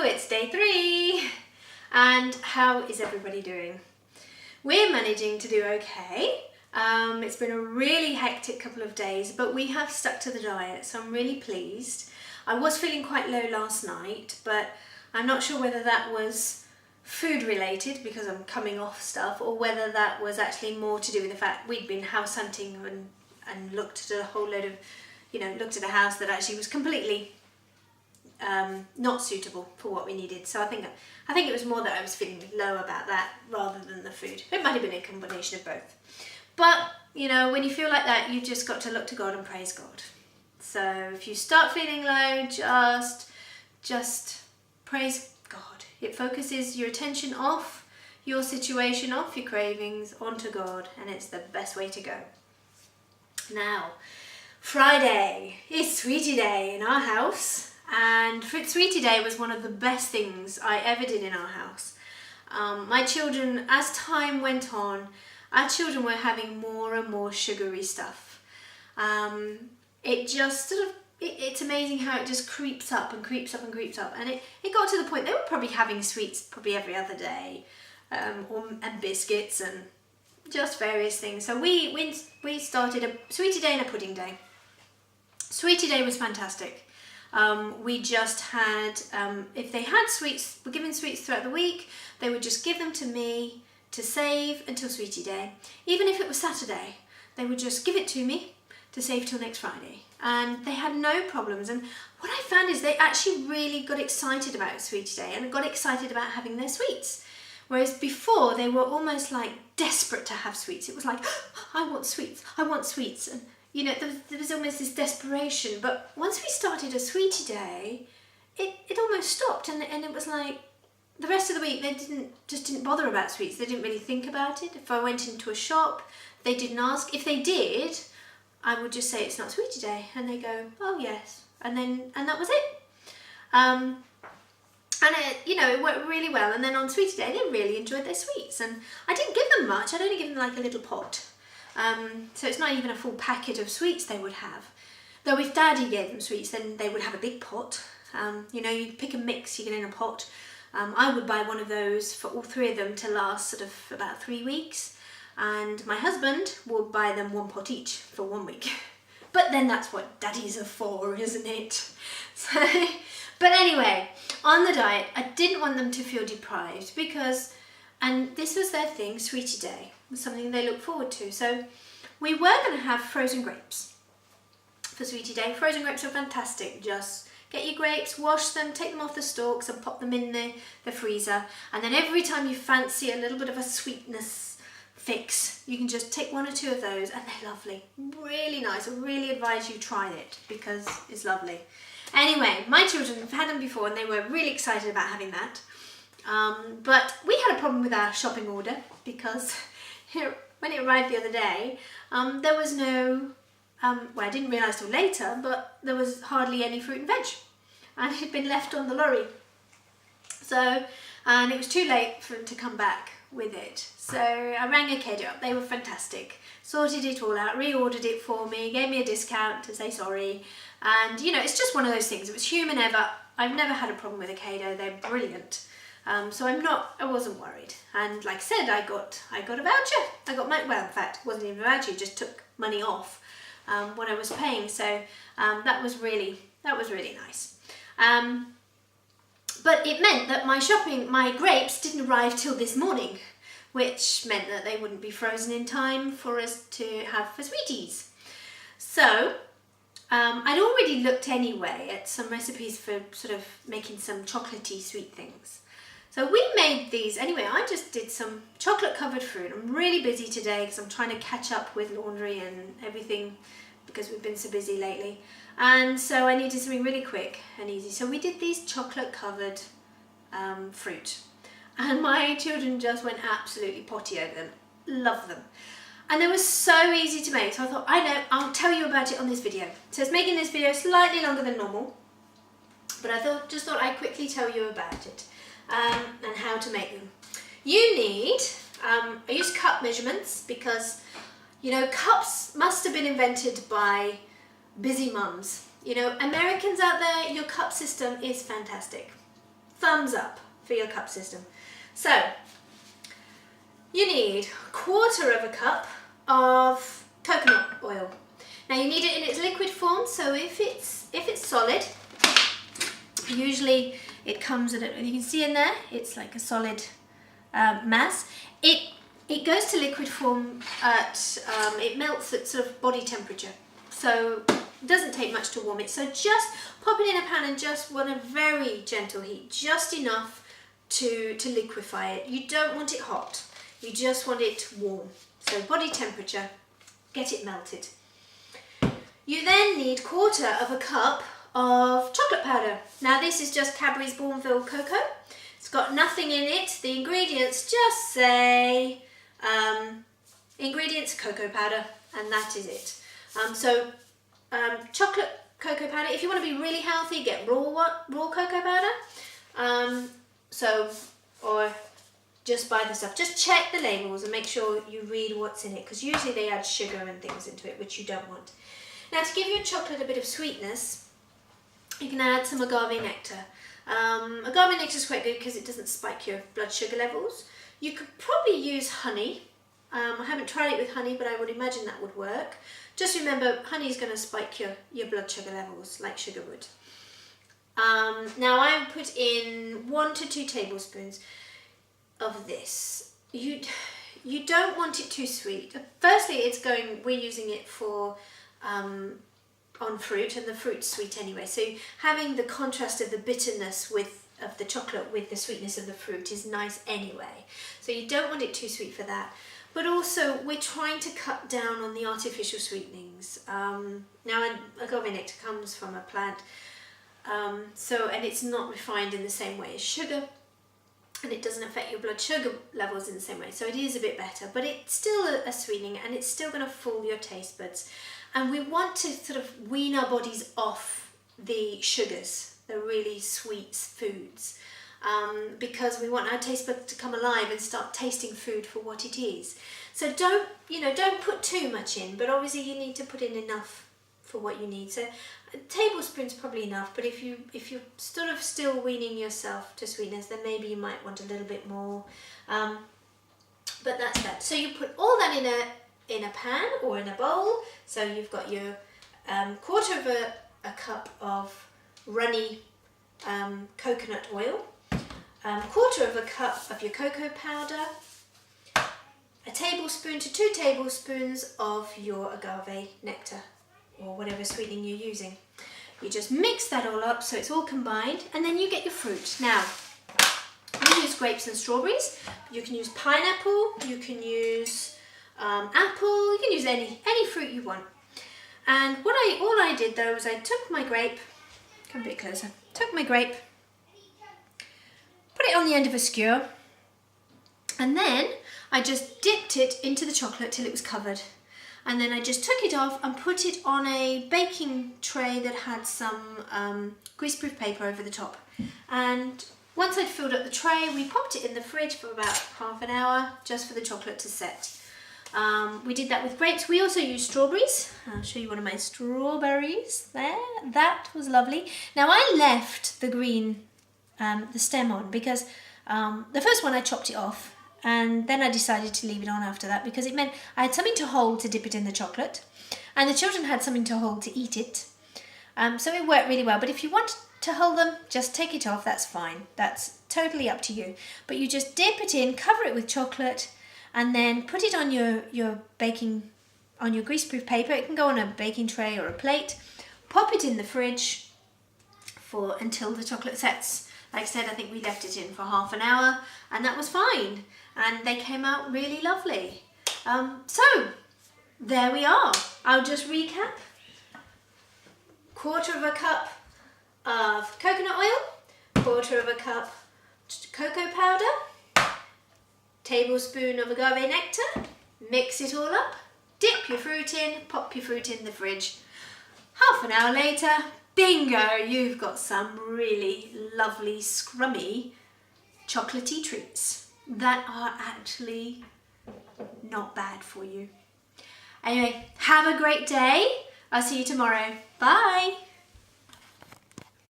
it's day 3 and how is everybody doing? We're managing to do okay. It's been a really hectic couple of days, but we have stuck to the diet, so I'm really pleased. I was feeling quite low last night, but I'm not sure whether that was food related because I'm coming off stuff, or whether that was actually more to do with the fact we'd been house hunting and looked at a whole load of, looked at a house that actually was completely not suitable for what we needed. So I think it was more that I was feeling low about that rather than the food. It might have been a combination of both. But, when you feel like that, you just got to look to God and praise God. So if you start feeling low, just praise God. It focuses your attention off your situation, off your cravings, onto God, and it's the best way to go. Now, Friday is Sweetie Day in our house. And Sweetie Day was one of the best things I ever did in our house. My children, as time went on, our children were having more and more sugary stuff. It just it's amazing how it just creeps up and creeps up and creeps up. And it got to the point they were probably having sweets probably every other day, and biscuits and just various things. So we started a Sweetie Day and a Pudding Day. Sweetie Day was fantastic. We just had, if they had sweets, were given sweets throughout the week, they would just give them to me to save until Sweetie Day. Even if it was Saturday, they would just give it to me to save till next Friday. And they had no problems. And what I found is they actually really got excited about Sweetie Day and got excited about having their sweets. Whereas before, they were almost like desperate to have sweets. It was like, I want sweets, I want sweets. And there was almost this desperation. But once we started a Sweetie Day, it almost stopped, and it was like the rest of the week they didn't bother about sweets. They didn't really think about it. If I went into a shop, they didn't ask. If they did, I would just say it's not Sweetie Day, and they go, oh yes, and that was it. And it worked really well. And then on Sweetie Day, they really enjoyed their sweets, and I didn't give them much. I'd only give them like a little pot. So it's not even a full packet of sweets they would have. Though if Daddy gave them sweets, then they would have a big pot. You pick a mix, you get in a pot. I would buy one of those for all 3 of them to last sort of about 3 weeks. And my husband would buy them 1 pot each for 1 week. But then that's what daddies are for, isn't it? So, but anyway, on the diet, I didn't want them to feel deprived because, and this was their thing, Sweetie Day. Something they look forward to. So we were going to have frozen grapes for Sweetie Day. Frozen grapes are fantastic. Just get your grapes, wash them, take them off the stalks and pop them in the freezer. And then every time you fancy a little bit of a sweetness fix, you can just take 1 or 2 of those, and they're lovely. Really nice. I really advise you try it because it's lovely. Anyway, my children have had them before and they were really excited about having that. But we had a problem with our shopping order because when it arrived the other day, there was no, I didn't realise till later, but there was hardly any fruit and veg, and it had been left on the lorry. So, and it was too late for them to come back with it. So I rang Acadia up, they were fantastic, sorted it all out, reordered it for me, gave me a discount to say sorry, and it's just one of those things. It was human error. I've never had a problem with Acadia, they're brilliant. So I wasn't worried. And like I said, I got a voucher. I got in fact, it wasn't even a voucher, it just took money off what I was paying. So that was really nice. But it meant that my grapes didn't arrive till this morning, which meant that they wouldn't be frozen in time for us to have for sweeties. So I'd already looked anyway at some recipes for sort of making some chocolatey sweet things. So we made these, anyway, I just did some chocolate covered fruit. I'm really busy today because I'm trying to catch up with laundry and everything because we've been so busy lately. And so I needed something really quick and easy. So we did these chocolate covered fruit. And my children just went absolutely potty over them. Love them. And they were so easy to make. So I thought, I know, I'll tell you about it on this video. So it's making this video slightly longer than normal. But I just thought I'd quickly tell you about it. And how to make them. You need, I use cup measurements because, cups must have been invented by busy mums. Americans out there, your cup system is fantastic. thumbs up for your cup system. So you need 1/4 cup of coconut oil. Now you need it in its liquid form, so if it's solid, usually it comes in you can see in there, it's like a solid mass. It goes to liquid form at, it melts at sort of body temperature. So it doesn't take much to warm it. So just pop it in a pan and just want a very gentle heat, just enough to liquefy it. You don't want it hot, you just want it warm. So body temperature, get it melted. You then need 1/4 cup of chocolate powder. Now this is just Cadbury's Bournville cocoa. It's got nothing in it. The ingredients just say ingredients cocoa powder, and that is it. Chocolate cocoa powder. If you want to be really healthy, get raw cocoa powder. Or just buy the stuff. Just check the labels and make sure you read what's in it, because usually they add sugar and things into it, which you don't want. Now to give your chocolate a bit of sweetness, you can add some agave nectar. Agave nectar is quite good because it doesn't spike your blood sugar levels. You could probably use honey. I haven't tried it with honey, but I would imagine that would work. Just remember, honey is going to spike your blood sugar levels like sugar would. Now I put in 1 to 2 tablespoons of this. You don't want it too sweet. Firstly, we're using it for on fruit, and the fruit's sweet anyway. So having the contrast of the bitterness of the chocolate with the sweetness of the fruit is nice anyway. So you don't want it too sweet for that. But also, we're trying to cut down on the artificial sweetenings. Now, agave nectar comes from a plant, and it's not refined in the same way as sugar, and it doesn't affect your blood sugar levels in the same way. So it is a bit better, but it's still a sweetening, and it's still going to fool your taste buds. And we want to sort of wean our bodies off the sugars, the really sweet foods. Because we want our taste buds to come alive and start tasting food for what it is. So don't put too much in, but obviously you need to put in enough for what you need. So a tablespoon's probably enough, but if you're sort of still weaning yourself to sweetness, then maybe you might want a little bit more. But that's that. So you put all that in a pan or in a bowl. So you've got your 1/4 cup of runny coconut oil, 1/4 cup of your cocoa powder, 1 tablespoon to 2 tablespoons of your agave nectar, or whatever sweetening you're using. You just mix that all up so it's all combined, and then you get your fruit. Now, you use grapes and strawberries. You can use pineapple, you can use apple, you can use any fruit you want. And all I did though was I took my grape, come a bit closer, took my grape, put it on the end of a skewer, and then I just dipped it into the chocolate till it was covered. And then I just took it off and put it on a baking tray that had some greaseproof paper over the top. And once I'd filled up the tray, we popped it in the fridge for about half an hour just for the chocolate to set. We did that with grapes. We also used strawberries. I'll show you one of my strawberries there. That was lovely. Now I left the green, the stem on, because the first one I chopped it off, and then I decided to leave it on after that because it meant I had something to hold to dip it in the chocolate, and the children had something to hold to eat it. So it worked really well. But if you want to hold them, just take it off, that's fine. That's totally up to you. But you just dip it in, cover it with chocolate, and then put it on your baking, on your greaseproof paper. It can go on a baking tray or a plate. Pop it in the fridge until the chocolate sets. Like I said, I think we left it in for half an hour, and that was fine. And they came out really lovely. So there we are. I'll just recap. 1/4 cup of coconut oil, 1/4 cup cocoa powder, tablespoon of agave nectar, mix it all up, dip your fruit in, pop your fruit in the fridge. Half an hour later, bingo, you've got some really lovely, scrummy, chocolatey treats that are actually not bad for you. Anyway, have a great day. I'll see you tomorrow. Bye.